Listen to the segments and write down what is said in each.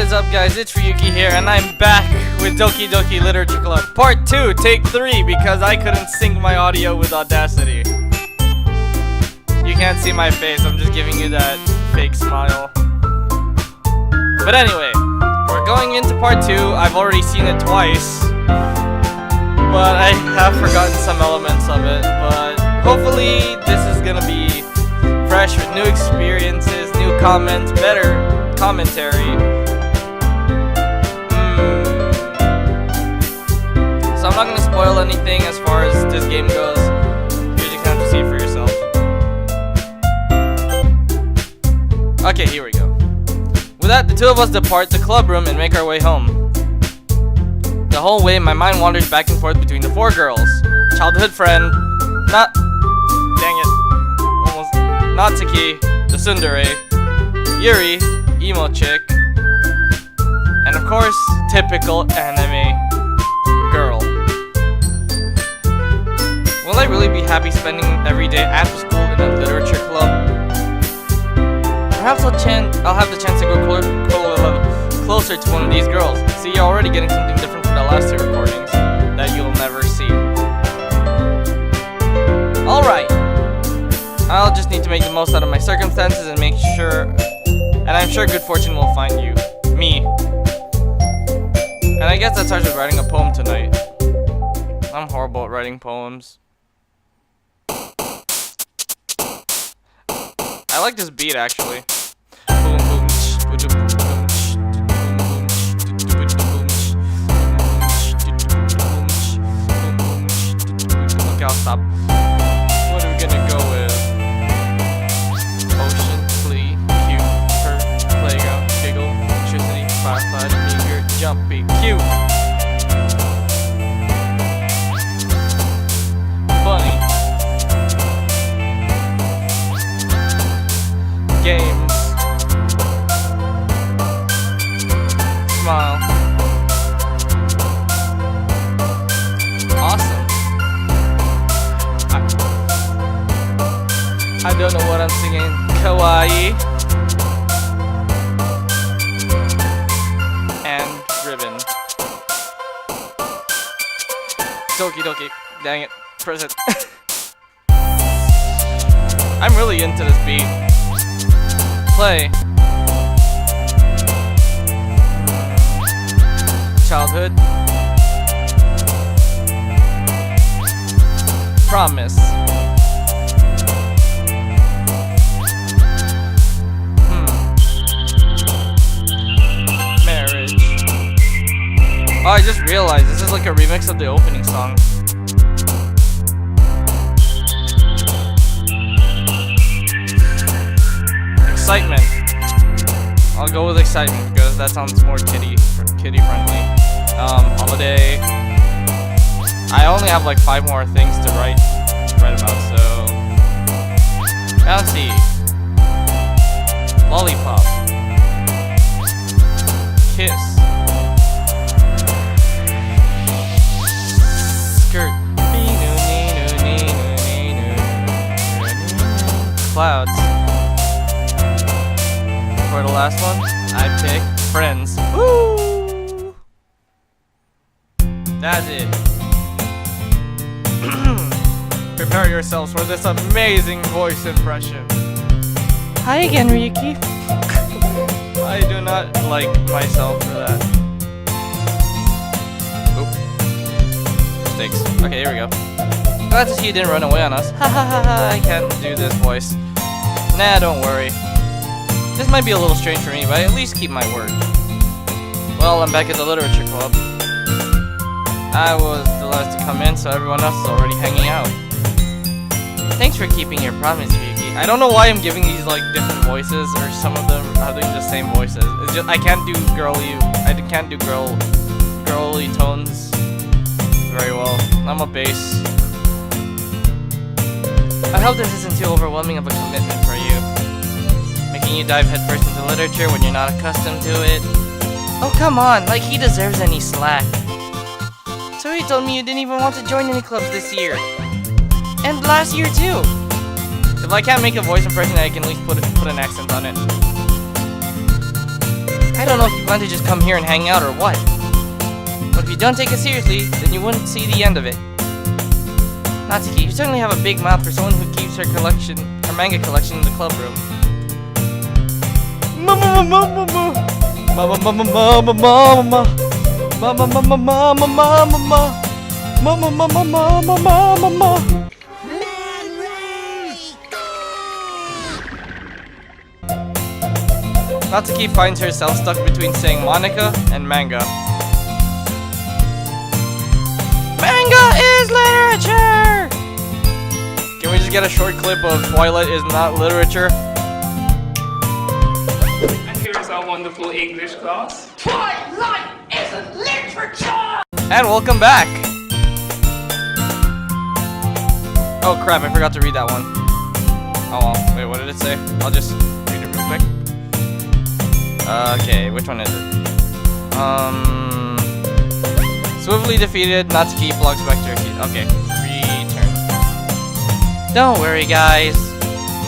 What is up, guys? It's Ryuki here, and I'm back with Doki Doki Literature Club Part 2, Take 3, because I couldn't sync my audio with Audacity. You can't see my face, I'm just giving you that fake smile. But anyway, we're going into Part 2. I've already seen it twice, but I have forgotten some elements of it. But hopefully this is gonna be fresh with new experiences, new comments, better commentary. So I'm not gonna spoil anything as far as this game goes. You just have to see it for yourself. Okay, here we go. With that, the two of us depart the club room and make our way home. The whole way, my mind wanders back and forth between the four girls. Childhood friend, Natsuki, the tsundere, Yuri, emo chick, and of course, typical anime girl. Will I really be happy spending every day after school in a literature club? Perhaps I'll have the chance to go closer to one of these girls. See, you're already getting something different from the last two recordings that you'll never see. Alright. I'll just need to make the most out of my circumstances and make sure, and I'm sure good fortune will find you. Me. And I guess that starts with writing a poem tonight. I'm horrible at writing poems. I like this beat actually. Boom boom boom boom boom. Okay, I'll stop. What are we gonna go with? Ocean, flea, cute, hurt, playground, giggle, electricity, firefly, eager, jumpy, cute. Funny. Games. Smile. Awesome. I don't know what I'm singing. Kawaii. And ribbon. Doki Doki. Dang it. Press it. I'm really into this beat. Play. Childhood. Promise. Marriage. Oh, I just realized this is like a remix of the opening song. Excitement. I'll go with excitement because that sounds more kiddie friendly. Holiday. I only have like 5 more things to write about, so bouncy. Lollipop. Kiss. Skirt. Clouds. For the last one, I pick friends. Woo! That's it. Prepare yourselves for this amazing voice impression. Hi again, Ryuki. I do not like myself for that. Oop. Mistakes. Okay, here we go. Glad to see you didn't run away on us. Ha ha ha ha, I can't do this voice. Nah, don't worry. This might be a little strange for me, but I at least keep my word. Well, I'm back at the literature club. I was the last to come in, so everyone else is already hanging out. Thanks for keeping your promise, Ryuki. I don't know why I'm giving these like different voices, or some of them are doing the same voices. It's just I can't do girly tones very well. I'm a bass. I hope this isn't too overwhelming of a commitment for you. Making you dive headfirst into literature when you're not accustomed to it. Oh come on, like he deserves any slack. So he told me you didn't even want to join any clubs this year. And last year too. If I can't make a voice impression, I can at least put an accent on it. I don't know if you plan to just come here and hang out or what. But if you don't take it seriously, then you wouldn't see the end of it. Natsuki, you certainly have a big mouth for someone who keeps her manga collection in the club room. Natsuki finds herself stuck between saying Monica and manga. Manga is literature! Can we just get a short clip of Twilight is not literature? And here is our wonderful English class. Twilight isn't literature! And welcome back! Oh crap, I forgot to read that one. Oh well, wait, what did it say? I'll just read it real quick. Okay, which one is it? Swiftly defeated, Natsuki blocks back to her feet. Okay, return. Don't worry, guys.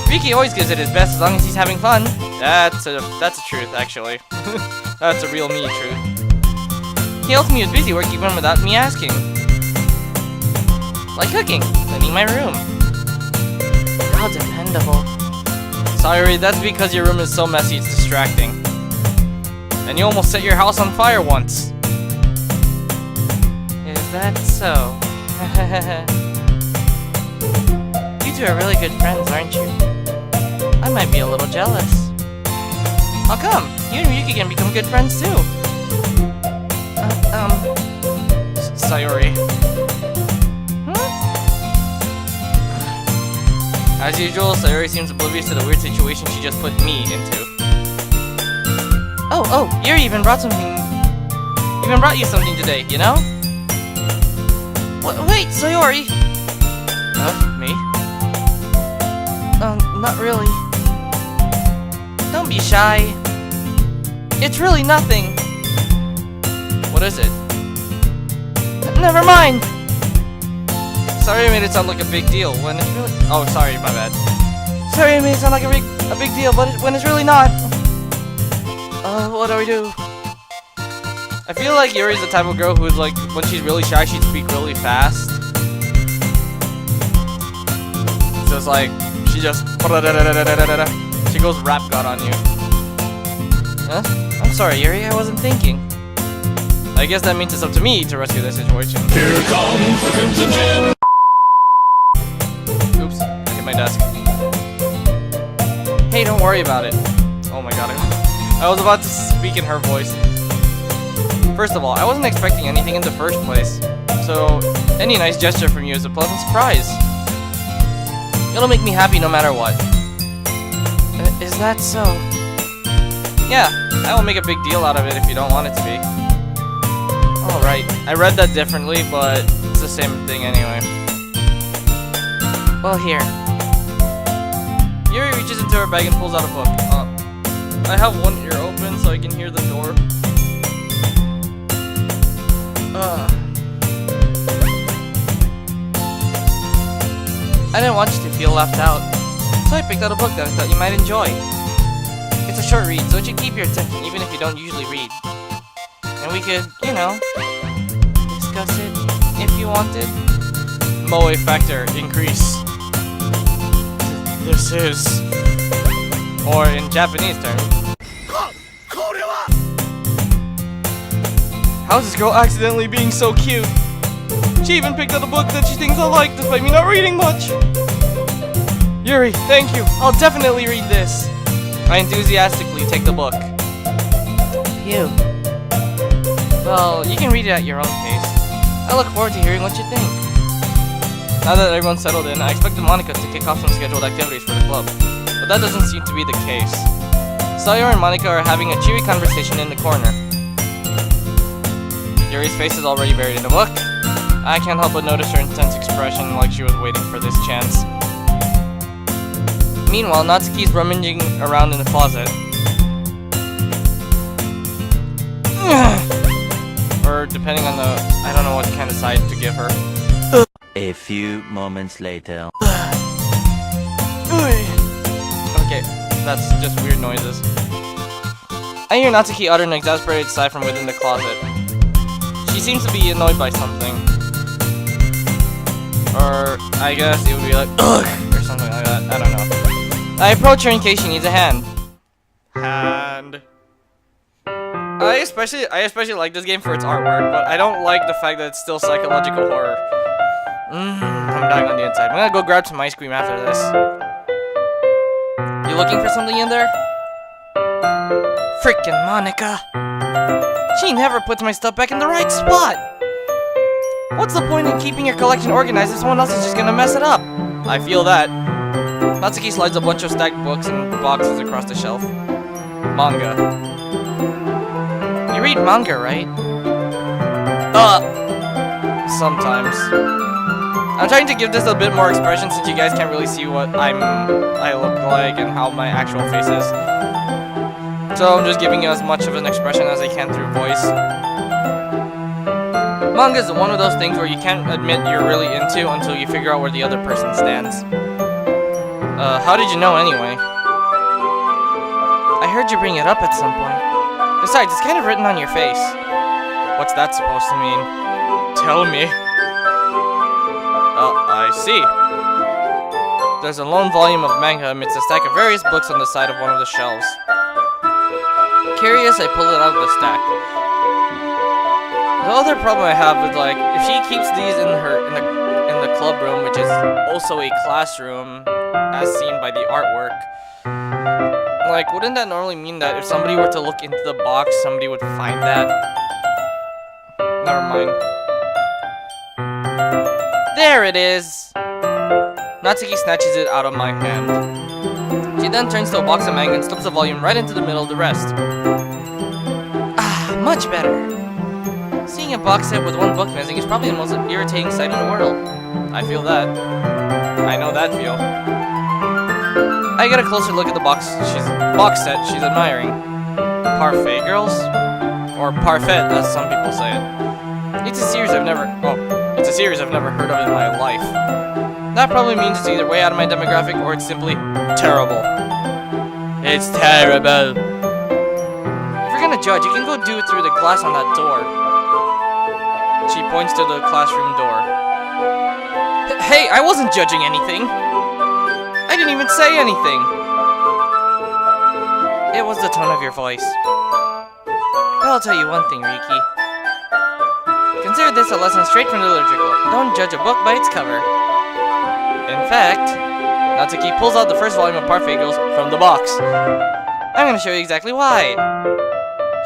Ryuki always gives it his best as long as he's having fun. That's a truth, actually. That's a real me truth. He tells me he was busy working even without me asking. Like cooking, cleaning my room. How dependable. Sorry, that's because your room is so messy it's distracting. And you almost set your house on fire once. Is that so? You two are really good friends, aren't you? I might be a little jealous. How come? You and Ryuki can become good friends too. Sayori. As usual, Sayori seems oblivious to the weird situation she just put me into. Oh, Yuri even brought you something today, you know? Wait, Sayori! Me? Not really. Don't be shy. It's really nothing. What is it? Never mind! Sorry I made it sound like a big deal when it's really— oh, sorry, my bad. Sorry I made it sound like a big deal, but when it's really not. What do I do? I feel like Yuri's the type of girl who's like, when she's really shy, she'd speak really fast. So it's like, she just— she goes rap god on you. Huh? I'm sorry, Yuri, I wasn't thinking. I guess that means it's up to me to rescue this situation. Here comes the Crimson Gin! Oops, I hit my desk. Hey, don't worry about it. Oh my god, I was about to speak in her voice. First of all, I wasn't expecting anything in the first place. So, any nice gesture from you is a pleasant surprise. It'll make me happy no matter what. Is that so? Yeah, I will make a big deal out of it if you don't want it to be. Alright, I read that differently, but it's the same thing anyway. Well, here. Yuri reaches into her bag and pulls out a book. I have one ear open so I can hear the door. I didn't want you to feel left out, so I picked out a book that I thought you might enjoy. It's a short read, so it should keep your attention even if you don't usually read. And we could, you know, discuss it if you wanted. Moe factor increase. This is, or in Japanese terms, how's this girl accidentally being so cute? She even picked out a book that she thinks I like despite me not reading much. Yuri, thank you. I'll definitely read this. I enthusiastically take the book. Phew. Well, you can read it at your own pace. I look forward to hearing what you think. Now that everyone's settled in, I expected Monica to kick off some scheduled activities for the club, but that doesn't seem to be the case. Sayori and Monica are having a cheery conversation in the corner. Yuri's face is already buried in the book. I can't help but notice her intense expression like she was waiting for this chance. Meanwhile, Natsuki's rummaging around in the closet. Or depending on the— I don't know what kind of side to give her. A few moments later. Okay, that's just weird noises. I hear Natsuki utter an exasperated sigh from within the closet. She seems to be annoyed by something. Or, I guess it would be like, ugh, or something like that. I don't know. I approach her in case she needs a hand. Hand. I especially like this game for its artwork, but I don't like the fact that it's still psychological horror. I'm dying on the inside. I'm gonna go grab some ice cream after this. You looking for something in there? Frickin' Monica. She never puts my stuff back in the right spot. What's the point in keeping your collection organized if someone else is just gonna mess it up? I feel that. Natsuki slides a bunch of stacked books and boxes across the shelf. Manga. You read manga, right? Sometimes. I'm trying to give this a bit more expression since you guys can't really see what I look like and how my actual face is. So I'm just giving you as much of an expression as I can through voice. Manga is one of those things where you can't admit you're really into until you figure out where the other person stands. How did you know anyway? I heard you bring it up at some point. Besides, it's kind of written on your face. What's that supposed to mean? Tell me. I see. There's a lone volume of manga amidst a stack of various books on the side of one of the shelves. Curious, I pull it out of the stack. The other problem I have is, like, if she keeps these in the club room, which is also a classroom, as seen by the artwork, like, wouldn't that normally mean that if somebody were to look into the box, somebody would find that? Never mind. There it is! Natsuki snatches it out of my hand. She then turns to a box of manga and slips the volume right into the middle of the rest. Ah, much better. Seeing a box set with one book missing is probably the most irritating sight in the world. I feel that. I know that feel. I get a closer look at the box set she's admiring. Parfait Girls? Or Parfait, as some people say it. It's a series I've never heard of in my life. That probably means it's either way out of my demographic or it's simply terrible. It's terrible. If you're gonna judge, you can go do it through the glass on that door. She points to the classroom door. Hey, I wasn't judging anything. I didn't even say anything. It was the tone of your voice. But I'll tell you one thing, Ryuki. Consider this a lesson straight from the literature club. Don't judge a book by its cover. In fact, Natsuki pulls out the first volume of Parfait Girls from the box. I'm gonna show you exactly why.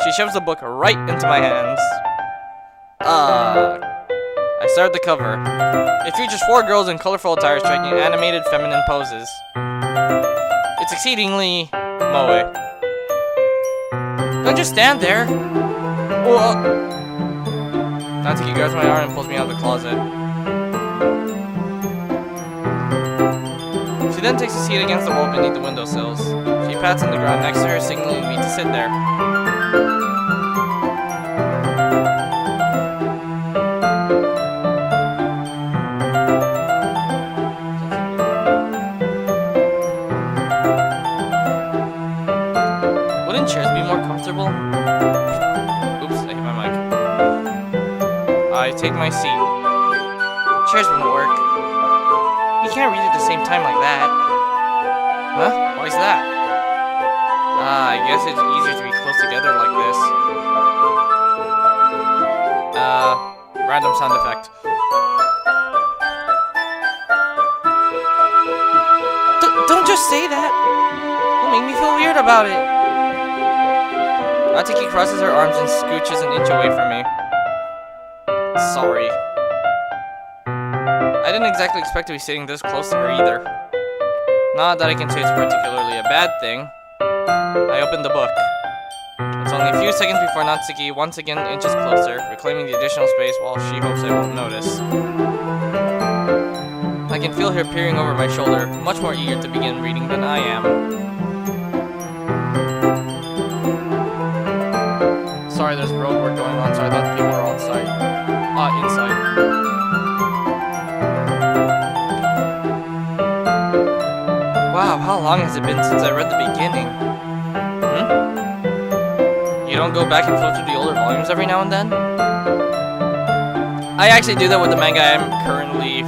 She shoves the book right into my hands. I start the cover. It features 4 girls in colorful attire striking animated feminine poses. It's exceedingly moe. Don't just stand there. Whoa. Natsuki grabs my arm and pulls me out of the closet. She then takes a seat against the wall beneath the windowsills. She pats on the ground next to her, signaling me to sit there. Wouldn't chairs be more comfortable? Oops, I hit my mic. I take my seat. Chairs wouldn't work. You can't read at the same time like that. Huh? Why's that? I guess it's easier to be close together like this. Random sound effect. Don't just say that! You'll make me feel weird about it. Natsuki crosses her arms and scooches an inch away from me. Sorry. I didn't exactly expect to be sitting this close to her either. Not that I can say it's particularly a bad thing. I opened the book. It's only a few seconds before Natsuki once again inches closer, reclaiming the additional space while she hopes I won't notice. I can feel her peering over my shoulder, much more eager to begin reading than I am. Sorry, there's road work going on, so I thought people were outside. Inside. Wow, how long has it been since I read the beginning? You don't go back and flip through the older volumes every now and then? I actually do that with the manga I'm currently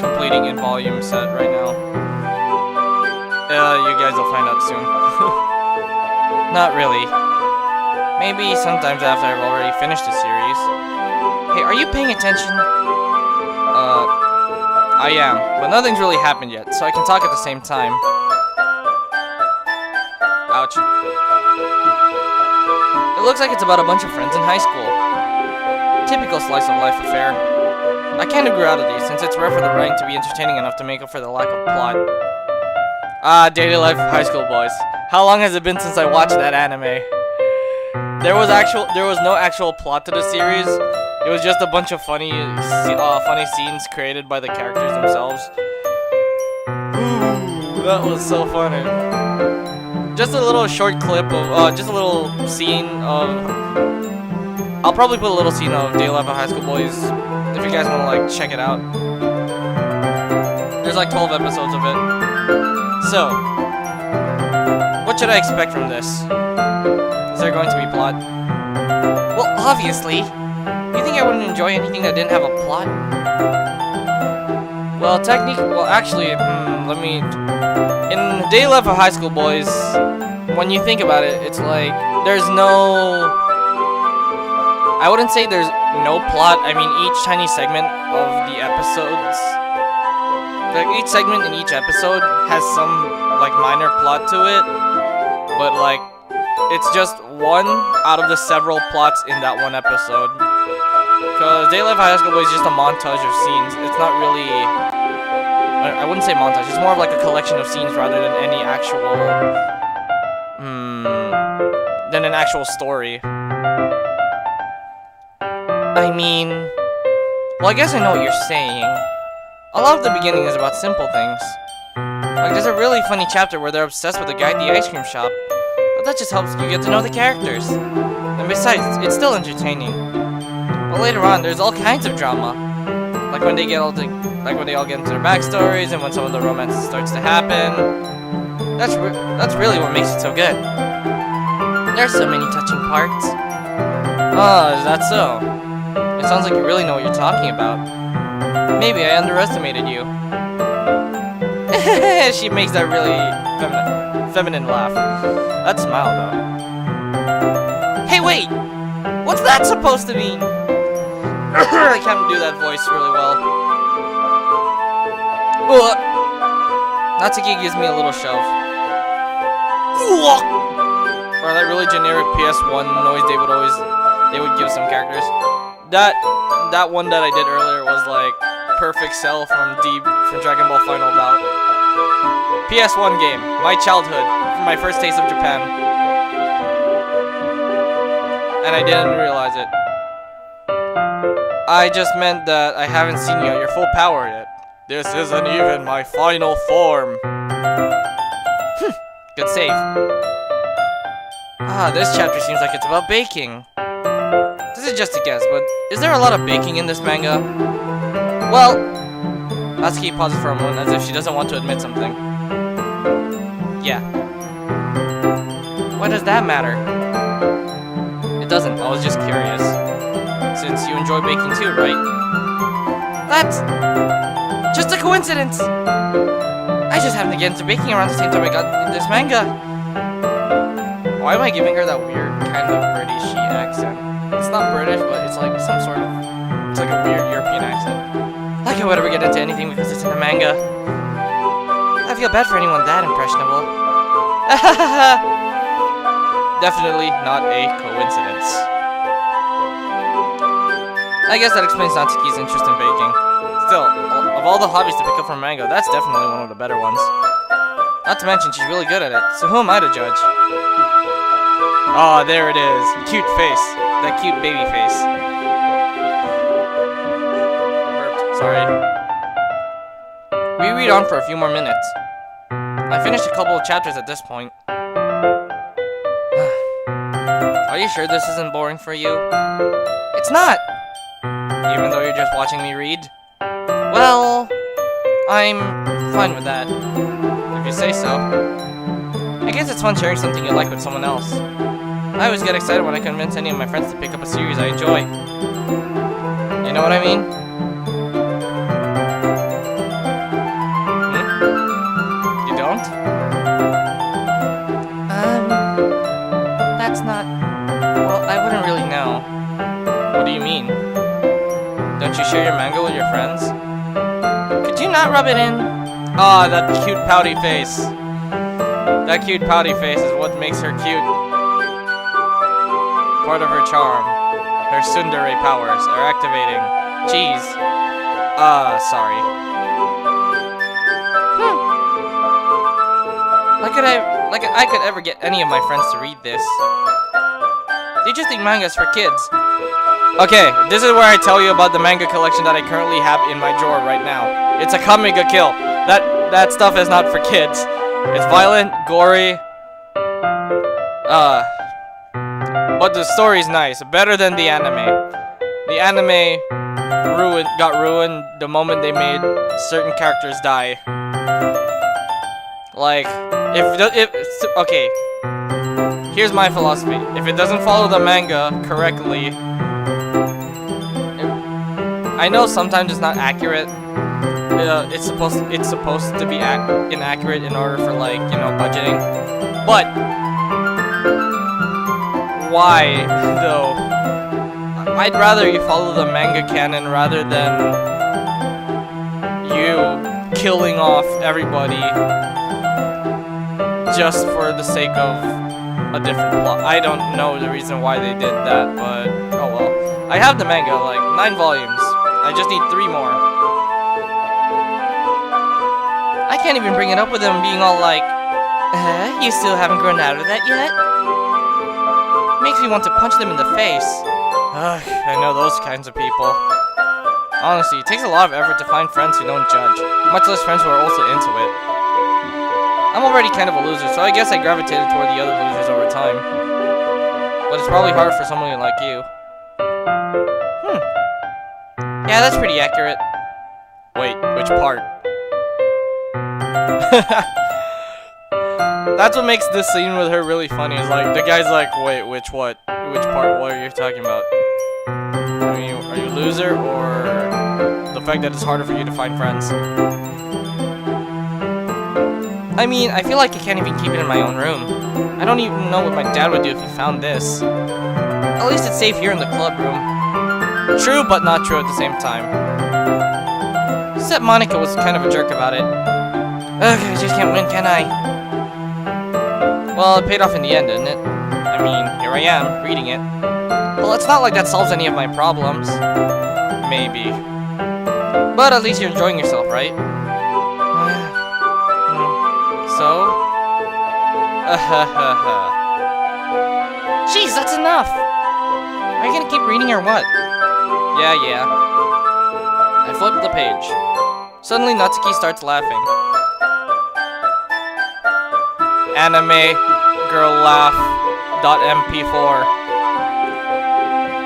completing in volume set right now. You guys will find out soon. Not really. Maybe sometimes after I've already finished the series. Hey, are you paying attention? I am, but nothing's really happened yet, so I can talk at the same time. Ouch. It looks like it's about a bunch of friends in high school. Typical slice of life affair. I kind of grew out of these, since it's rare for the writing to be entertaining enough to make up for the lack of plot. Ah, daily life of high school boys. How long has it been since I watched that anime? There was no actual plot to the series. It was just a bunch of funny scenes created by the characters themselves. Ooh, that was so funny. Just a little short clip of, just a little scene of... I'll probably put a little scene of Daily Life of High School Boys if you guys want to, like, check it out. There's like 12 episodes of it. So, what should I expect from this? Is there going to be plot? Well, obviously. You think I wouldn't enjoy anything that didn't have a plot? Well, actually, let me... In Daily Life of High School Boys, when you think about it, it's like, there's no... I wouldn't say there's no plot. I mean, each tiny segment of the episodes... Like, each segment in each episode has some, like, minor plot to it. But, like, it's just one out of the several plots in that one episode. Because Daily Life of High School Boys is just a montage of scenes. It's not really... I wouldn't say montage. It's more of like a collection of scenes rather than any actual... than an actual story. I mean... Well, I guess I know what you're saying. A lot of the beginning is about simple things. Like, there's a really funny chapter where they're obsessed with the guy at the ice cream shop. But that just helps you get to know the characters. And besides, it's still entertaining. But later on, there's all kinds of drama. Like when they all get into their backstories, and when some of the romance starts to happen. That's really what makes it so good. There's so many touching parts. Oh, is that so? It sounds like you really know what you're talking about. Maybe I underestimated you. She makes that really feminine laugh. That smile, though. Hey, wait! What's that supposed to mean? I can't do that voice really well. Natsuki gives me a little shove. Or that really generic PS1 noise they would give some characters. That one that I did earlier was like Perfect Cell from Dragon Ball Final Bout. PS1 game, my childhood, my first taste of Japan. And I didn't realize it. I just meant that I haven't seen you at your full power yet. This isn't even my final form. Good save. Ah, this chapter seems like it's about baking. This is just a guess, but is there a lot of baking in this manga? Well, Natsuki pauses for a moment as if she doesn't want to admit something. Yeah. Why does that matter? It doesn't, I was just curious. Since you enjoy baking too, right? That's just a coincidence! I just happened to get into baking around the same time I got into this manga. Why am I giving her that weird kind of British-y accent? It's not British, but it's like some sort of... It's like a weird European accent. Like I would ever get into anything because it's in a manga. I feel bad for anyone that impressionable. Definitely not a coincidence. I guess that explains Natsuki's interest in baking. Still, of all the hobbies to pick up from manga, that's definitely one of the better ones. Not to mention, she's really good at it, so who am I to judge? Oh, there it is. Cute face. That cute baby face. Burped. Sorry. We read on for a few more minutes. I finished a couple of chapters at this point. Are you sure this isn't boring for you? It's not! Even though you're just watching me read? Well, I'm fine with that. If you say so. I guess it's fun sharing something you like with someone else. I always get excited when I convince any of my friends to pick up a series I enjoy. You know what I mean? You don't? That's not... Well, I wouldn't really know. What do you mean? Don't you share your manga with your friends? Could you not rub it in? Ah, that cute pouty face. That cute pouty face is what makes her cute. Part of her charm. Her tsundere powers are activating. Jeez. Sorry. Like I could ever get any of my friends to read this. They just think manga's for kids. Okay, this is where I tell you about the manga collection that I currently have in my drawer right now. It's a Kamiga Kill. That stuff is not for kids. It's violent, gory. But the story's nice. Better than the anime. The anime got ruined the moment they made certain characters die. Like, okay. Here's my philosophy. If it doesn't follow the manga correctly, I know sometimes it's not accurate. It's supposed to be inaccurate in order for, like, you know, budgeting. But why though? I'd rather you follow the manga canon rather than you killing off everybody just for the sake of a different plot. I don't know the reason why they did that, but oh well. I have the manga, like 9 volumes. I just need 3 more. I can't even bring it up with them being all like, you still haven't grown out of that yet? Makes me want to punch them in the face. Ugh, I know those kinds of people. Honestly, it takes a lot of effort to find friends who don't judge, much less friends who are also into it. I'm already kind of a loser, so I guess I gravitated toward the other losers over time. But it's probably hard for someone like you. Yeah, that's pretty accurate. Wait, which part? That's what makes this scene with her really funny. Is like, the guy's like, wait, which what? Which part? What are you talking about? I mean, are you a loser, or the fact that it's harder for you to find friends? I mean, I feel like I can't even keep it in my own room. I don't even know what my dad would do if he found this. At least it's safe here in the club room. True, but not true at the same time. Except Monica was kind of a jerk about it. Ugh, I just can't win, can I? Well, it paid off in the end, didn't it? I mean, here I am, reading it. Well, it's not like that solves any of my problems. Maybe. But at least you're enjoying yourself, right? So? Jeez, that's enough! Are you gonna keep reading or what? Yeah. I flipped the page. Suddenly, Natsuki starts laughing. Anime girl laugh.mp4.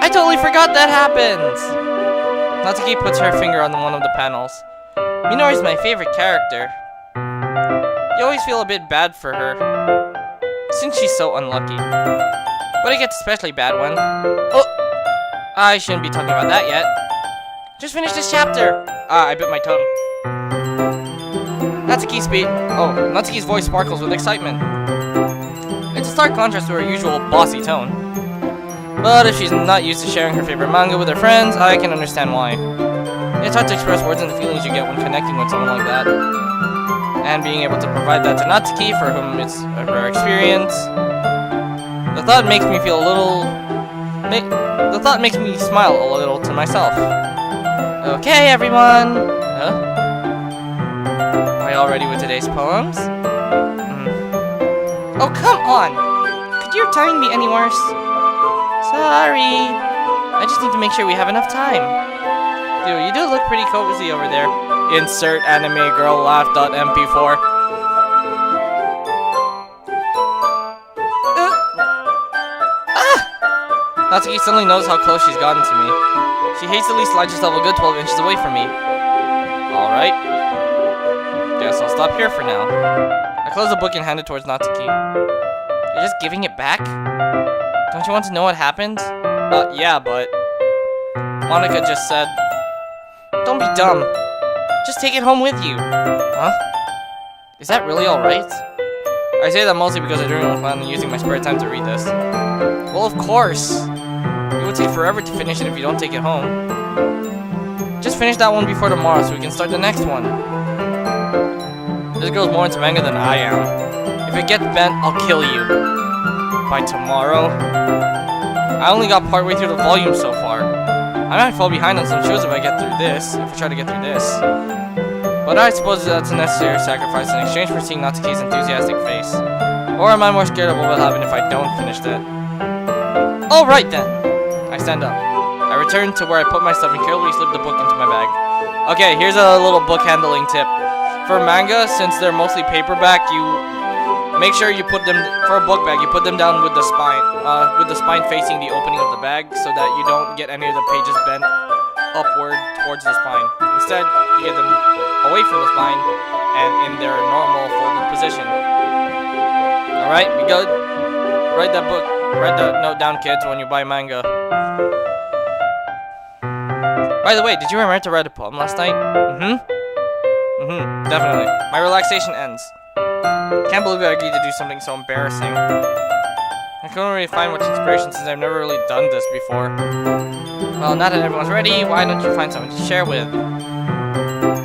I totally forgot that happens! Natsuki puts her finger on one of the panels. Minori's my favorite character. You always feel a bit bad for her, since she's so unlucky. But it gets especially bad when... Oh! I shouldn't be talking about that yet. Just finished this chapter! I bit my tongue. Natsuki's voice sparkles with excitement. It's a stark contrast to her usual bossy tone. But if she's not used to sharing her favorite manga with her friends, I can understand why. It's hard to express words and the feelings you get when connecting with someone like that. And being able to provide that to Natsuki, for whom it's a rare experience. The thought makes me feel a little... The thought makes me smile a little to myself. Okay, everyone! Huh? Are you all ready with today's poems? Oh, come on! Could your timing be any worse? Sorry. I just need to make sure we have enough time. Dude, you do look pretty cozy over there. Insert anime girl laugh.mp4. Natsuki suddenly knows how close she's gotten to me. She hastily slides herself a good 12 inches away from me. Alright. Guess I'll stop here for now. I close the book and hand it towards Natsuki. You're just giving it back? Don't you want to know what happened? Yeah, but... Monica just said... Don't be dumb. Just take it home with you. Huh? Is that really alright? I say that mostly because I don't plan on using my spare time to read this. Well, of course. It would take forever to finish it if you don't take it home. Just finish that one before tomorrow so we can start the next one. This girl's more into manga than I am. If it gets bent, I'll kill you. By tomorrow? I only got partway through the volume so far. I might fall behind on some shows if I get through this, if I try to get through this. But I suppose that's a necessary sacrifice in exchange for seeing Natsuki's enthusiastic face. Or am I more scared of what will happen if I don't finish that? Alright then! I stand up. I return to where I put my stuff and carefully slip the book into my bag. Okay, here's a little book handling tip. For manga, since they're mostly paperback, you make sure you put them, for a book bag, you put them down with the spine facing the opening of the bag so that you don't get any of the pages bent upward towards the spine. Instead, you get them away from the spine and in their normal folded position. Alright, we good? Write that note down, kids, when you buy manga. By the way, did you remember to write a poem last night? Definitely. My relaxation ends. Can't believe I agreed to do something so embarrassing. I couldn't really find much inspiration since I've never really done this before. Well, now that everyone's ready, why don't you find something to share with?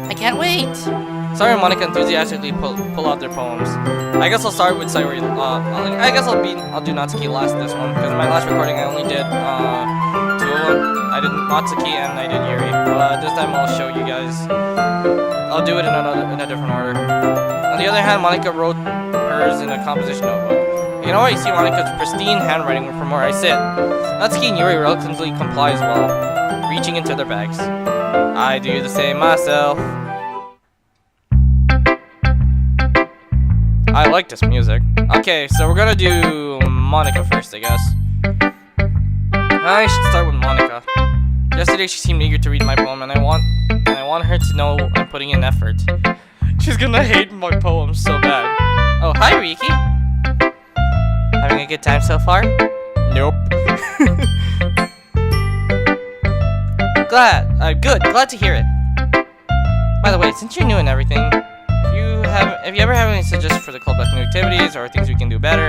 I can't wait! Sayori and Monica enthusiastically pull out their poems. I guess I'll start with Sayori. I guess I'll do Natsuki last this one, because in my last recording I only did 2 of them. I did Natsuki and I did Yuri. But this time I'll show you guys. I'll do it in a different order. On the other hand, Monica wrote hers in a composition notebook. You can already see Monica's pristine handwriting from where I sit. Natsuki and Yuri reluctantly comply as well, reaching into their bags. I do the same myself. I like this music. Okay, so we're gonna do Monica first, I guess. I should start with Monica. Yesterday she seemed eager to read my poem, and I want her to know I'm putting in effort. She's gonna hate my poem so bad. Oh, hi, Ryuki. Having a good time so far? Nope. Good. Glad to hear it. By the way, since you're new and everything, if you ever have any suggestions for the club new activities or things we can do better,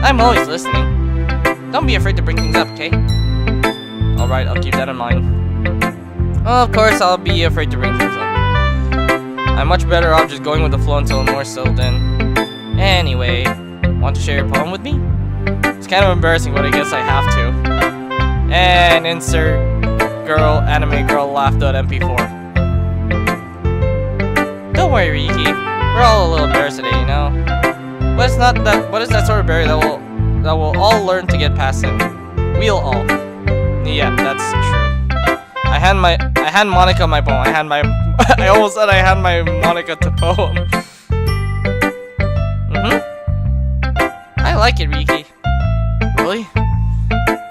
I'm always listening. Don't be afraid to bring things up, okay? Alright, I'll keep that in mind. Well, of course, I'll be afraid to bring things up. I'm much better off just going with the flow until I'm more settled in. Anyway, want to share your poem with me? It's kind of embarrassing, but I guess I have to. And insert anime girl laugh.mp4. Don't worry, Ryuki. We're all a little embarrassed today, you know? But it's not that. What is that sort of barrier that will all learn to get past it? We'll all. Yeah, that's true. I hand Monica my poem. I almost said I hand my Monica to poem. I like it, Ryuki. Really?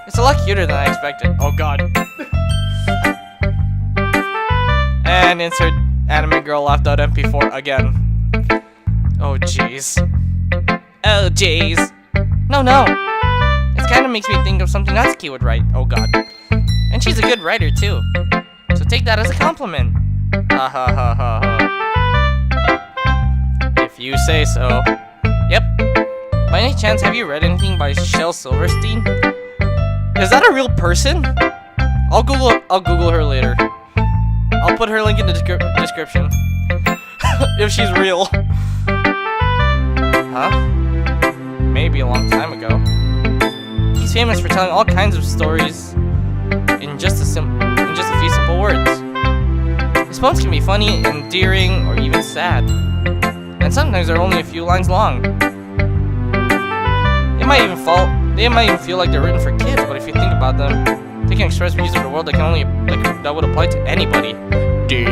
It's a lot cuter than I expected. Oh god. And insert anime girl laugh.mp4 again. Oh jeez. Oh jeez. No. It kind of makes me think of something Natsuki would write. Oh god. And she's a good writer too. So take that as a compliment. Ha ha ha ha ha. If you say so. Yep. By any chance, have you read anything by Shel Silverstein? Is that a real person? I'll Google her later. I'll put her link in the description. If she's real. Huh? Maybe a long time ago. He's famous for telling all kinds of stories in just a few simple words. His poems can be funny, endearing, or even sad. And sometimes they're only a few lines long. They might even feel like they're written for kids, but if you think about them, they can express views of the world that would apply to anybody. Deep.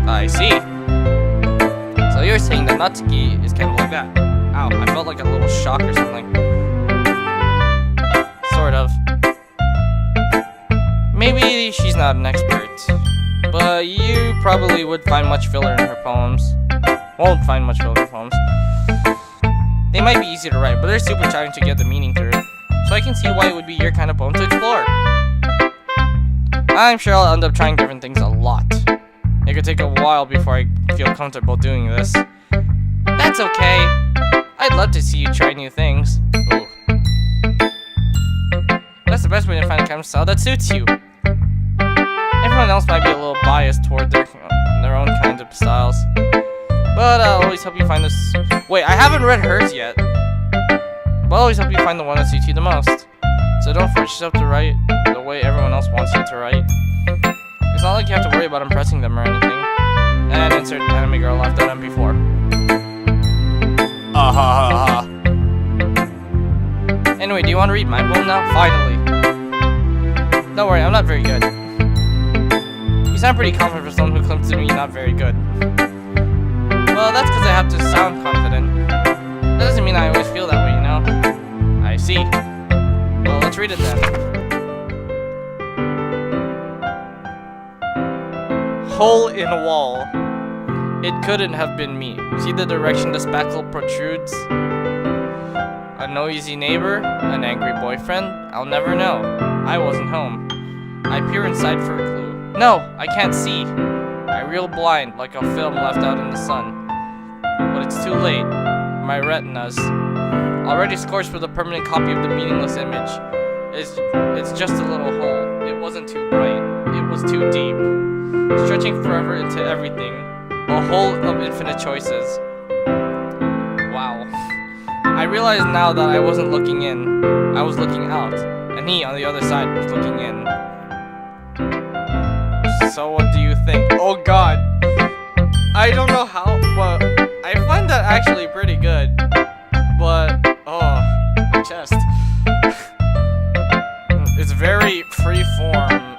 I see. So you're saying that Natsuki is kind of like that. Ow, I felt like a little shock or something. Sort of. Maybe she's not an expert, but you probably would find much filler in her poems. Won't find much filler in her poems. They they might be easy to write, but they're super challenging to get the meaning through. So I can see why it would be your kind of poem to explore. I'm sure I'll end up trying different things a lot. It could take a while before I feel comfortable doing this. That's okay. I'd love to see you try new things. Ooh. That's the best way to find a kind of style that suits you. Everyone else might be a little biased toward their own kinds of styles. But I'll always help you find this. Wait, I haven't read hers yet. But I'll always help you find the one that suits you the most. So don't force yourself to write the way everyone else wants you to write. It's not like you have to worry about impressing them or anything. And insert anime girl laughed at MP4. Anyway, do you want to read my poem now? Finally. Don't worry, I'm not very good. You sound pretty confident for someone who claims to be not very good. Well, that's because I have to sound confident. That doesn't mean I always feel that way, you know? I see. Well, let's read it then. Hole in wall. It couldn't have been me. See the direction the spackle protrudes? A noisy neighbor? An angry boyfriend? I'll never know. I wasn't home. I peer inside for a clue. No, I can't see. I reel blind like a film left out in the sun. But it's too late. My retinas, already scorched with a permanent copy of the meaningless image. It's just a little hole. It wasn't too bright. It was too deep. Stretching forever into everything. A hole of infinite choices. Wow. I realize now that I wasn't looking in. I was looking out. And he, on the other side, was looking in. So what do you think? Oh god. I don't know how, but I find that actually pretty good. But, oh, my chest. It's very free-form.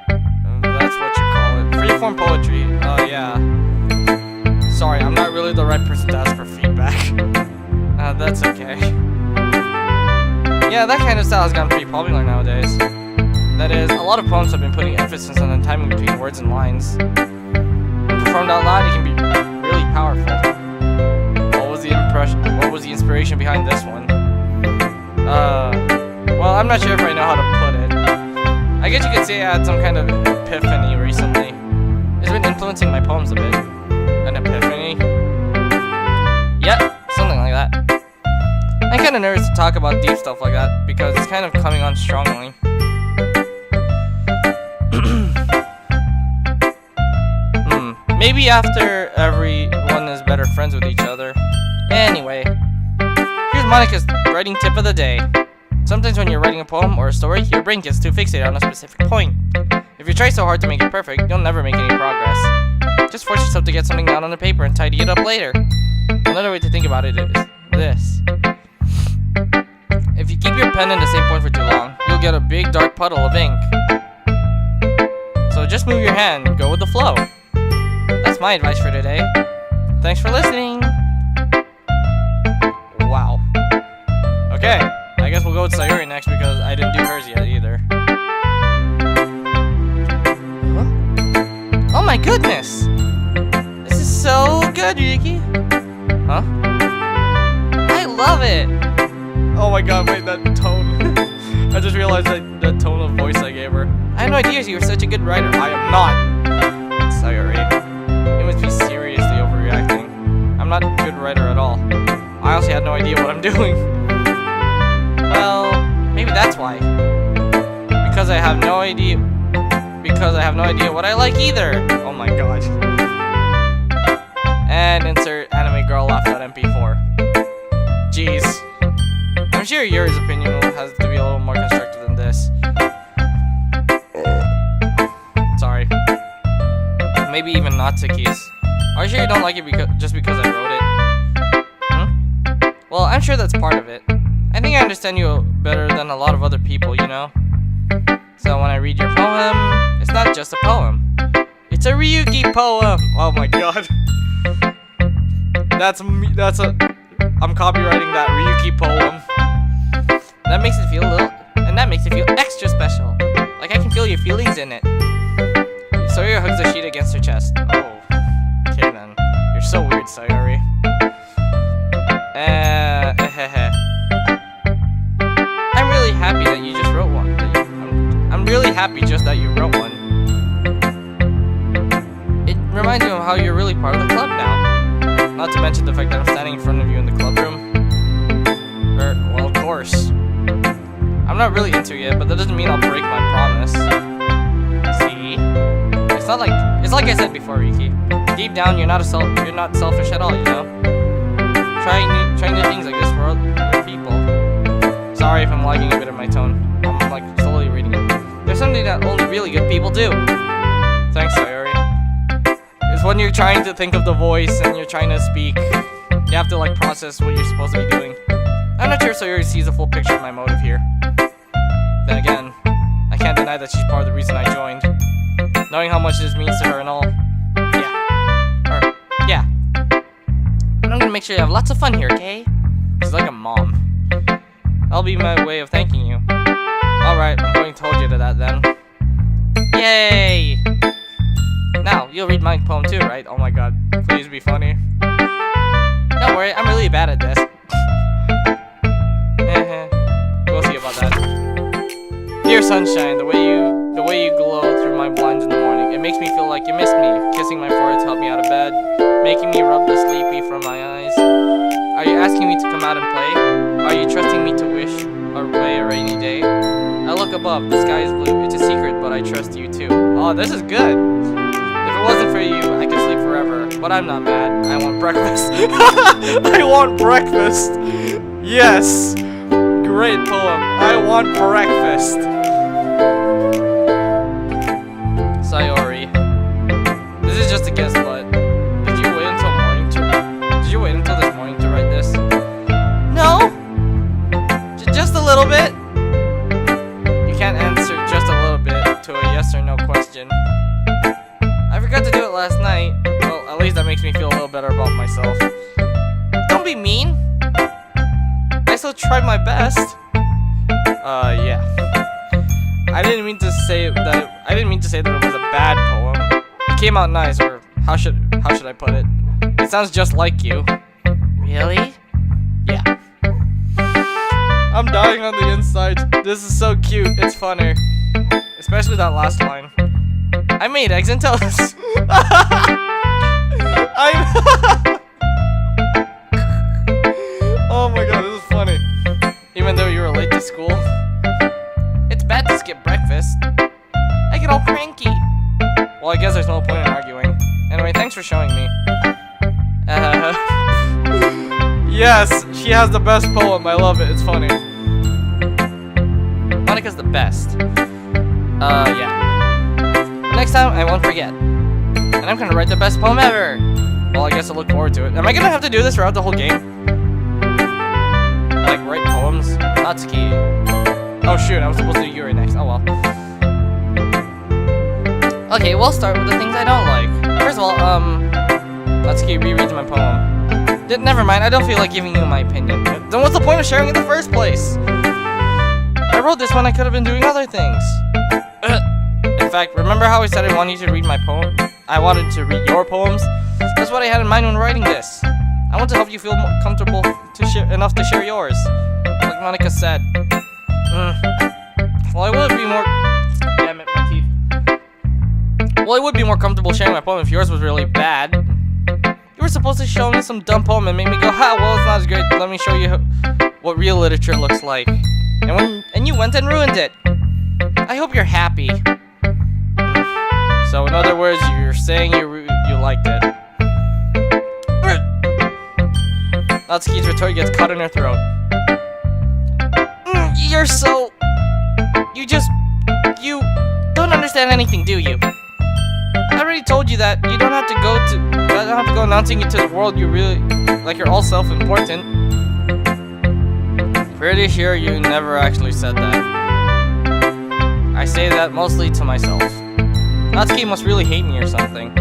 That's what you call it. Free-form poetry. Oh, yeah. Sorry, I'm not really the right person to ask for feedback. That's okay. Yeah, that kind of style has gotten pretty popular nowadays. That is, a lot of poems have been putting emphasis on the timing between words and lines. When performed out loud, it can be really powerful. What was the inspiration behind this one? Well, I'm not sure if I know how to put it. I guess you could say I had some kind of epiphany recently. It's been influencing my poems a bit. An epiphany? Yep, something like that. I'm kind of nervous to talk about deep stuff like that because it's kind of coming on strongly. Maybe after everyone is better friends with each other. Anyway, here's Monica's writing tip of the day. Sometimes when you're writing a poem or a story, your brain gets too fixated on a specific point. If you try so hard to make it perfect, you'll never make any progress. Just force yourself to get something down on the paper and tidy it up later. Another way to think about it is this. If you keep your pen in the same point for too long, you'll get a big dark puddle of ink. So just move your hand and go with the flow. That's my advice for today. Thanks for listening. Wow. Okay, I guess we'll go with Sayuri next because I didn't do hers yet either. Huh? Oh my goodness! This is so good, Ryuki. Huh? I love it! Oh my god, wait, that tone. I just realized that tone of voice I gave her. I had no idea you were such a good writer. I am not. Sayuri. You must be seriously overreacting. I'm not a good writer at all. I honestly had no idea what I'm doing. Well, maybe that's why. Because I have no idea. Because I have no idea what I like either. Oh my god. And insert anime girl laughed at MP4. Jeez. I'm sure your opinion has to be a little more constructive than this. Sorry. Maybe even Natsuki's. Are you sure you don't like it just because I wrote it? Well, I'm sure that's part of it. I think I understand you better than a lot of other people, you know? So when I read your poem, it's not just a poem. It's a Ryuki poem! Oh my god. I'm copywriting that Ryuki poem. That makes it feel extra special. Like I can feel your feelings in it. Sayuri hugs the sheet against her chest. Oh. Okay then. You're so weird, Sayuri. happy that you just wrote one. I'm really happy just that you wrote one. It reminds me of how you're really part of the club now. Not to mention the fact that I'm standing in front of you in the club room. Well, of course. I'm not really into it yet, but that doesn't mean I'll break my promise. See? It's not like I said before, Ryuki. Deep down, you're not selfish at all, you know? Trying new things like this for other people. Sorry if I'm lagging a bit of my tone. I'm like slowly reading it. There's something that only really good people do. Thanks, Sayori. It's when you're trying to think of the voice and you're trying to speak. You have to like process what you're supposed to be doing. I'm not sure Sayori sees the full picture of my motive here. Then again, I can't deny that she's part of the reason I joined. Knowing how much this means to her and all. Yeah. And I'm gonna make sure you have lots of fun here, okay? She's like a mom. That'll be my way of thanking you. Alright, I'm going to hold you to that then. Yay! Now, you'll read my poem too, right? Oh my god, please be funny. Don't worry, I'm really bad at this. We'll see about that. Dear sunshine, the way you glow through my blinds in the morning, it makes me feel like you missed me. Kissing my forehead to help me out of bed, making me rub the sleepy from my eyes. Are you asking me to come out and play? Are you trusting me to wish away a rainy day? I look above, the sky is blue. It's a secret, but I trust you too. Oh, this is good. If it wasn't for you, I could sleep forever. But I'm not mad. I want breakfast. I want breakfast. Yes. Great poem. I want breakfast. Sayori. This is just a guess, but did you wait until this morning to write this? No. Just a little bit. You can't answer just a little bit to a yes or no question. I forgot to do it last night. Well, at least that makes me feel a little better about myself. Don't be mean. I still tried my best. Yeah. I didn't mean to say that it was a bad poem. It came out nice, or how should I put it? It sounds just like you. Really? Yeah. I'm dying on the inside. This is so cute. It's funny. Especially that last line. I made eggs and toast. Oh my god, this is funny. Even though you were late to school. It's bad to skip breakfast. I get all cranky. Well, I guess there's no point in arguing. Anyway, thanks for showing me. Yes, she has the best poem. I love it. It's funny. Monika's the best. Yeah. Next time, I won't forget. And I'm gonna write the best poem ever. Well, I guess I'll look forward to it. Am I gonna have to do this throughout the whole game? Like, write poems? Natsuki. Oh shoot, I was supposed to do Yuri next. Oh well. Okay, we'll start with the things I don't like. First of all, Natsuki rereads my poem. Never mind, I don't feel like giving you my opinion. Then what's the point of sharing it in the first place? I wrote this when I could have been doing other things. In fact, remember how I said I wanted you to read my poem? I wanted to read your poems? That's what I had in mind when writing this. I want to help you feel more comfortable enough to share yours. Like Monika said. Well, I would be more... Damn it, my teeth. Well, I would be more comfortable sharing my poem if yours was really bad. You were supposed to show me some dumb poem and make me go, ha, well, it's not as great. Let me show you what real literature looks like. And you went and ruined it. I hope you're happy. So, in other words, you're saying you liked it. Natsuki's retort gets caught in her throat. You're so... You don't understand anything, do you? I already told you that you don't have to go announcing it to the world you really... like you're all self-important. Pretty sure you never actually said that. I say that mostly to myself. Natsuki must really hate me or something.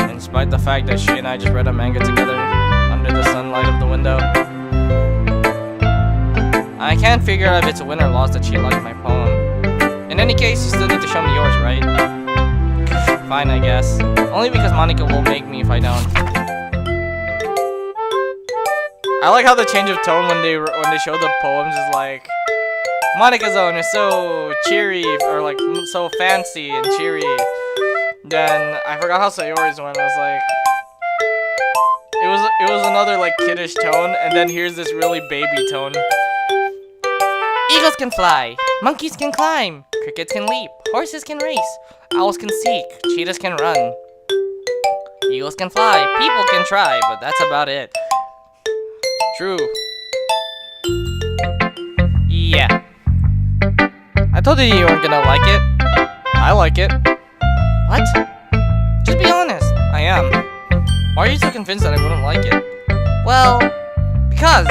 In spite of the fact that she and I just read a manga together under the sunlight of the window. I can't figure out if it's a win or loss that she liked my poem. In any case, you still need to show me yours, right? Fine, I guess. Only because Monika will make me if I don't. I like how the change of tone when they show the poems is like... Monica's own is so cheery, or like so fancy and cheery. Then I forgot how Sayori's one. I was like, it was another like kiddish tone, and then here's this really baby tone. Eagles can fly, monkeys can climb, crickets can leap, horses can race, owls can seek, cheetahs can run. Eagles can fly, people can try, but that's about it. True. Yeah. I told you you weren't gonna like it. I like it. What? Just be honest. I am. Why are you so convinced that I wouldn't like it? Well, because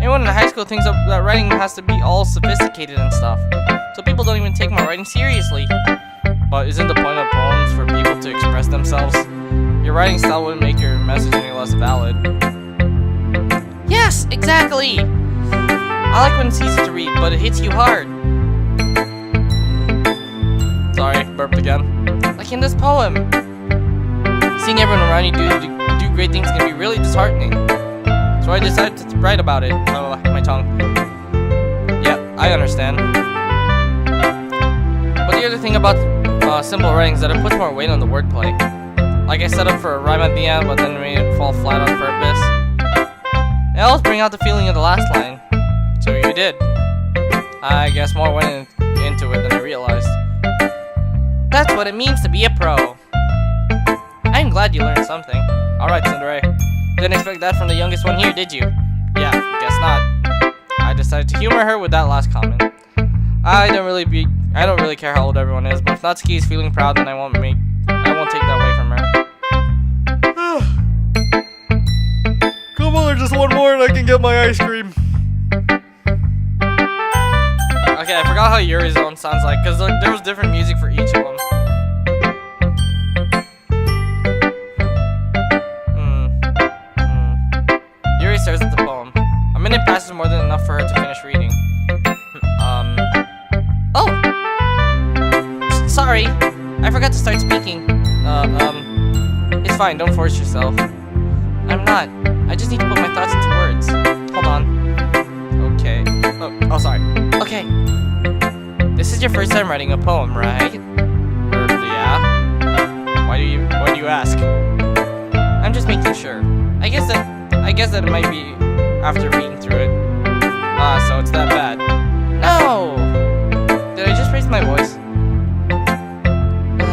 everyone in high school thinks that writing has to be all sophisticated and stuff. So people don't even take my writing seriously. But isn't the point of poems for people to express themselves? Your writing style wouldn't make your message any less valid. Yes, exactly! I like when it's easy to read, but it hits you hard. Sorry, burped again. Like in this poem. Seeing everyone around you do great things can be really disheartening. So I decided to write about it. Oh, my tongue. Yeah, I understand. But the other thing about simple writing is that it puts more weight on the wordplay. Like I set up for a rhyme at the end, but then made it fall flat on purpose. It helps bring out the feeling of the last line. So you did. I guess more went into it than I realized. That's what it means to be a pro. I'm glad you learned something. Alright, Cinderella. Didn't expect that from the youngest one here, did you? Yeah, guess not. I decided to humor her with that last comment. I don't really care how old everyone is, but if Natsuki is feeling proud, then I won't take that away from her. Come on, just one more and I can get my ice cream. Okay, I forgot how Yuri's own sounds like, because there was different music for each of them. Yuri stares at the poem. A minute passes more than enough for her to finish reading. Oh! Sorry, I forgot to start speaking. It's fine, don't force yourself. I'm not. I just need to put my thoughts into words. Hold on. Okay. Oh, sorry. Okay. This is your first time writing a poem, right? Yeah. Why do you ask? I'm just making sure. I guess that it might be after reading through it. So it's that bad. No! Did I just raise my voice?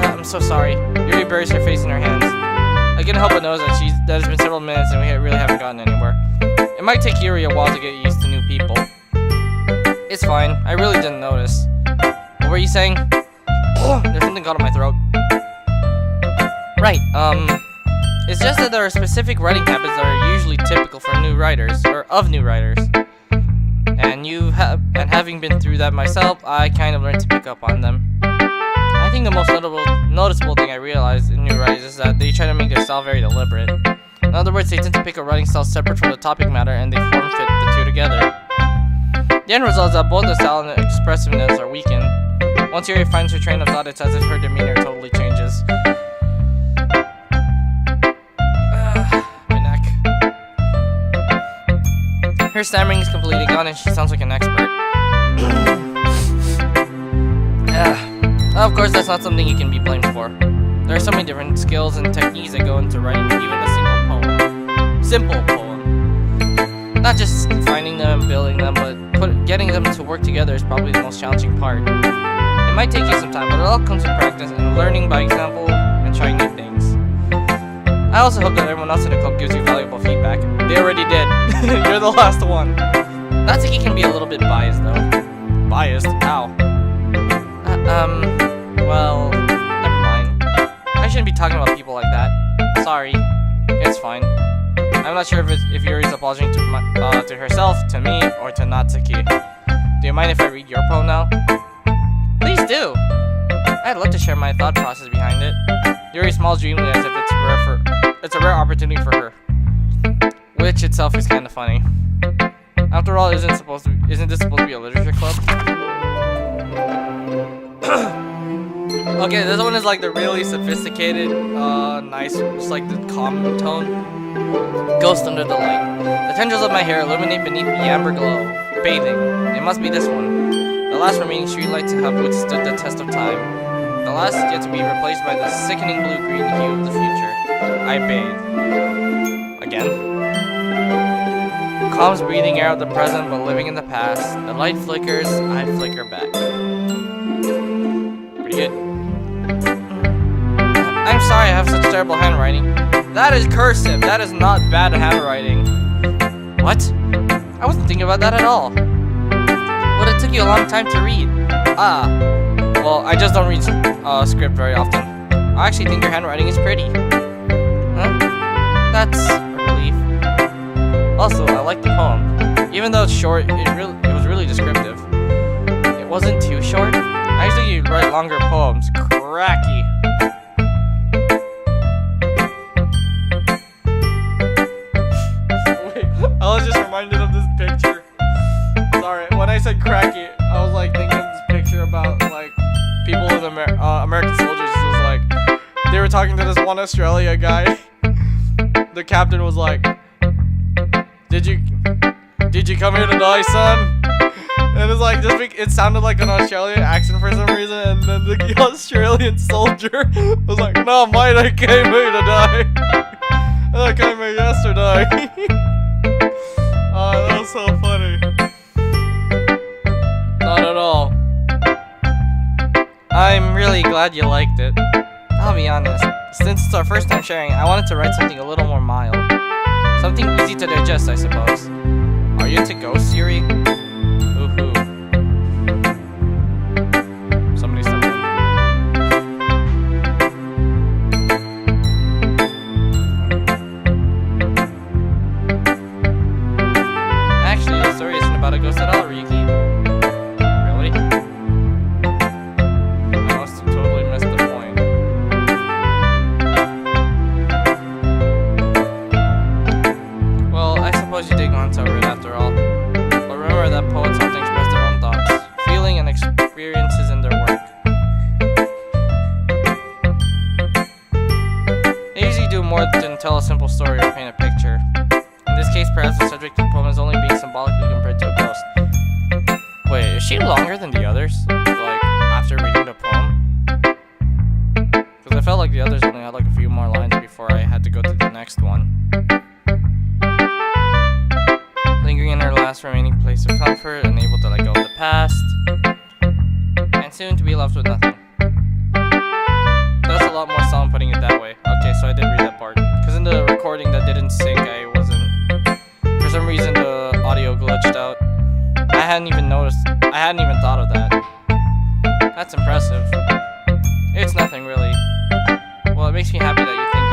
I'm so sorry. Yuri buries her face in her hands. I can't help but notice that it's been several minutes and we really haven't gotten anywhere. It might take Yuri a while to get used to new people. It's fine. I really didn't notice. What were you saying? Oh, there's something caught in my throat. Right, it's just that there are specific writing habits that are usually typical for new writers, or of new writers. And having been through that myself, I kind of learned to pick up on them. I think the most noticeable thing I realized in new writers is that they try to make their style very deliberate. In other words, they tend to pick a writing style separate from the topic matter and they form fit the two together. The end result is that both the style and the expressiveness are weakened. Once Yuri finds her train of thought, it's as if her demeanor totally changes. My neck. Her stammering is completely gone and she sounds like an expert. Of course, that's not something you can be blamed for. There are so many different skills and techniques that go into writing even a single poem. Simple poem. Not just finding them and building them, but getting them to work together is probably the most challenging part. It might take you some time, but it all comes with practice and learning by example and trying new things. I also hope that everyone else in the club gives you valuable feedback. They already did. You're the last one. Natsuki can be a little bit biased though. Biased? How? Well, never mind. I shouldn't be talking about people like that. Sorry. It's fine. I'm not sure if Yuri's apologizing to herself, to me, or to Natsuki. Do you mind if I read your poem now? Please do! I'd love to share my thought process behind it. Yuri smiles dreamily as if it's a rare opportunity for her. Which itself is kinda funny. After all, isn't this supposed to be a literature club? Okay, this one is like the really sophisticated, nice, just like the calm tone. Ghost under the light. The tendrils of my hair illuminate beneath the amber glow. bathing. It must be this one. The last remaining streetlight to have withstood the test of time. The last yet to be replaced by the sickening blue-green hue of the future. I bathe. Again? Calm's breathing air of the present but living in the past. The light flickers, I flicker back. Pretty good. I'm sorry I have such terrible handwriting. That is cursive. That is not bad handwriting. What? I wasn't thinking about that at all. Well, it took you a long time to read. Ah. Well, I just don't read script very often. I actually think your handwriting is pretty. Huh? That's a relief. Also, I like the poem. Even though it's short, it was really descriptive. It wasn't too short. I usually write longer poems. Cracky. Wait, I was just reminded of this picture. Sorry, when I said cracky, I was like thinking of this picture about like people with American soldiers. It was like they were talking to this one Australia guy. The captain was like, Did you come here to die, son? And it's like it sounded like an Australian accent for some reason, and then the Australian soldier was like, No, mate, I came here to die. I came here yesterday. Oh, that was so funny. Not at all. I'm really glad you liked it. I'll be honest, since it's our first time sharing, I wanted to write something a little more mild. Something easy to digest, I suppose. Are you into ghosts, Yuri? Woohoo. Somebody stepped in. Actually, the story isn't about a ghost at all, Ryuki. Really? I must have totally missed the point. Well, I suppose you did glance over it after all. But remember that poets often express their own thoughts, feeling, and experiences in their work. They usually do more than tell a simple story or paint a picture. In this case, perhaps the subject of the poem is only being symbolically compared to a ghost. Wait, is she longer than the others? Like, after reading the poem? Because I felt like the others only had like a few more lines before I had to go to the next one. Lingering in her last remaining place of comfort, unable to let go of the past, and soon to be left with nothing. That's a lot more solemn putting it that way. Okay, so I did read that part. Because in the recording that didn't sync, for some reason the audio glitched out. I hadn't even thought of that. That's impressive. It's nothing really. Well, it makes me happy that you think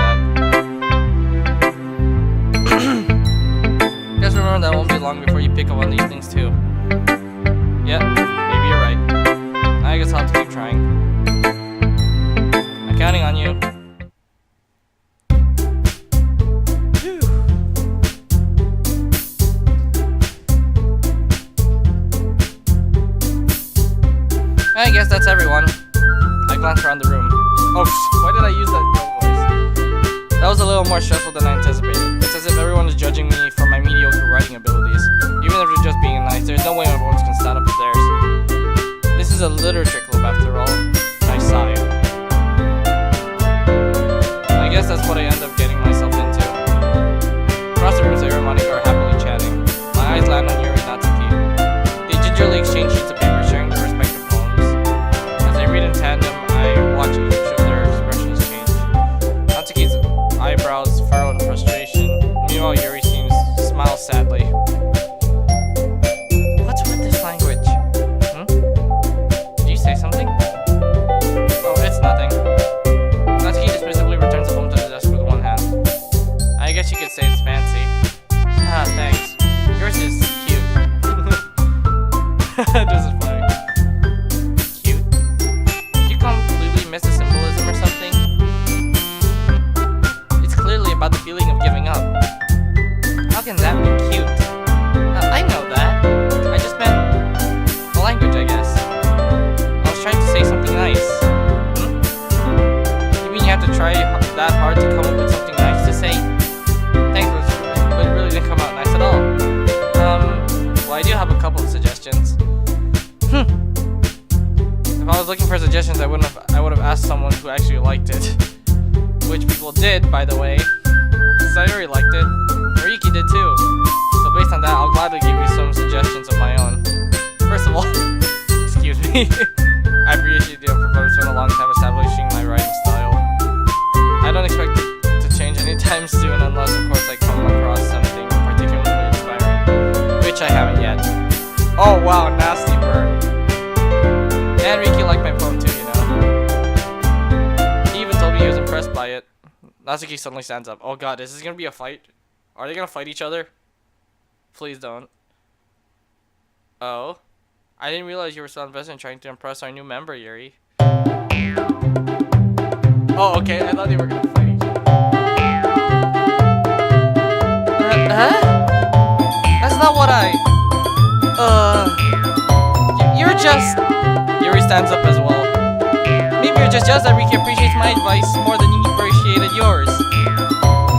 that. Just remember that won't be long before you pick up on these things too. Yep, maybe you're right. I guess I'll have to keep trying. I'm counting on you. I guess that's everyone. I glanced around the room. Oh, why did I use that voice? That was a little more stressful than I anticipated. It's as if everyone is judging me for my mediocre writing abilities. Even if they're just being nice, there's no way my poems can stand up to theirs. This is a literature club after all. I sigh. I guess that's what I end up getting myself into. Across the room, Sayori and Monica are happily chatting. My eyes land on Yuri and Natsuki. They gingerly exchange sheets of paper, sharing their respective poems. As they read in tandem, I watch each of their expressions change. Natsuki's eyebrows furrow in frustration. Meanwhile, Yuri seems to smile sadly. What's with this language? Did you say something? Oh, it's nothing. Natsuki dismissively returns the poem to the desk with one hand. I guess you could say it's fancy. Ah, thanks. Yours is cute. This is funny. Cute? Did you completely miss the symbolism or something? It's clearly about the feeling of giving up. How can that be cute? I know that. I just meant the language, I guess. I was trying to say something nice. You mean you have to try that hard to come up with something nice to say? Thanks, but it really didn't come out nice at all. Well, I do have a couple of suggestions. If I was looking for suggestions, I would have asked someone who actually liked it. Which people did, by the way. Sayori liked it. Ryuki did too. So based on that, I'll gladly give you some suggestions of my own. First of all, excuse me. I appreciate the effort, but it's been a long time establishing my writing style. I don't expect it to change anytime soon, unless of course I come across something particularly inspiring, which I haven't yet. Oh wow, nasty burn. And Ryuki liked my poem too, you know. He even told me he was impressed by it. Natsuki suddenly stands up. Oh god, is this gonna be a fight? Are they gonna fight each other? Please don't. Oh. I didn't realize you were so invested in trying to impress our new member, Yuri. Oh, okay, I thought they were gonna fight each other. Huh? That's not what you're just... Yuri stands up as well. Maybe you're just jealous that Ryuki appreciates my advice more than you appreciated yours.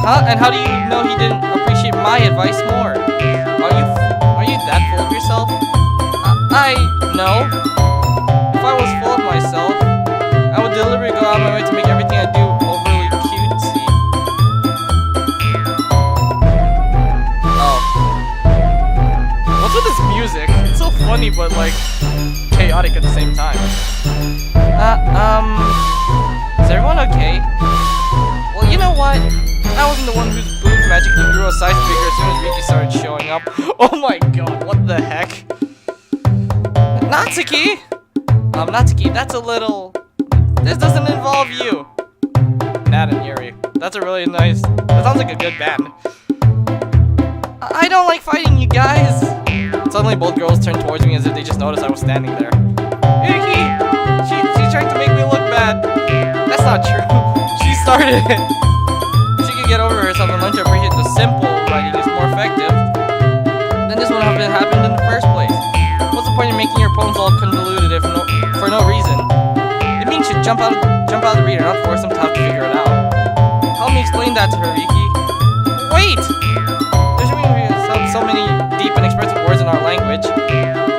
Huh? And how do you know he didn't appreciate my advice more? Are you that full of yourself? I know. If I was full of myself, I would deliberately go out of my way to make everything I do overly cutesy. Oh. What's with this music? It's so funny, but like chaotic at the same time. Is everyone okay? Well, you know what? I wasn't the one whose boobs magically grew a size bigger as soon as Ryuki started showing up. Oh my god, what the heck? Natsuki! Natsuki, that's a little... This doesn't involve you. Nat and Yuri. That's a really nice... That sounds like a good band. I don't like fighting, you guys! Suddenly both girls turned towards me as if they just noticed I was standing there. Ryuki! She's trying to make me look bad. That's not true. She started it. If she could get over herself and learn to appreciate the simple writing is more effective, then this wouldn't have happened in the first place. What's the point of making your poems all convoluted for no reason? It means you should jump out of the reader, not force them to have to figure it out. Help me explain that to her, Ryuki. Wait! There shouldn't be so many deep and expressive words in our language.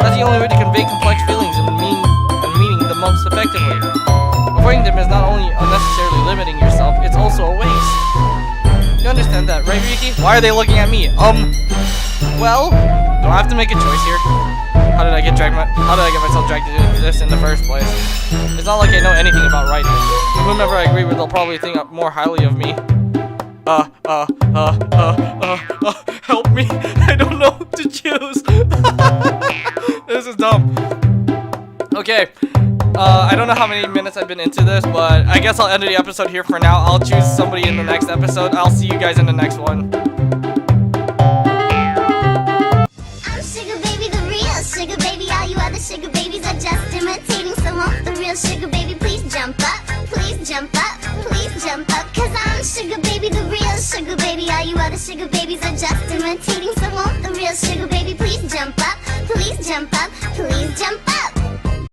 That's the only way to convey complex feelings and meaning the most effectively. Avoiding them is not only unnecessarily limiting yourself, it's also a waste. You understand that, right, Ryuki? Why are they looking at me? Well, do I have to make a choice here? How did I get myself dragged into this in the first place? It's not like I know anything about writing. Whomever I agree with, they'll probably think more highly of me. Help me. I don't know what to choose. This is dumb. Okay. I don't know how many minutes I've been into this, but I guess I'll end the episode here for now. I'll choose somebody in the next episode. I'll see you guys in the next one. Sugar baby, all you other sugar babies are just imitating. So won't the real sugar baby please jump up? Please jump up, please jump up. Cause I'm sugar baby, the real sugar baby. All you other sugar babies are just imitating. So won't the real sugar baby please jump up? Please jump up, please jump up.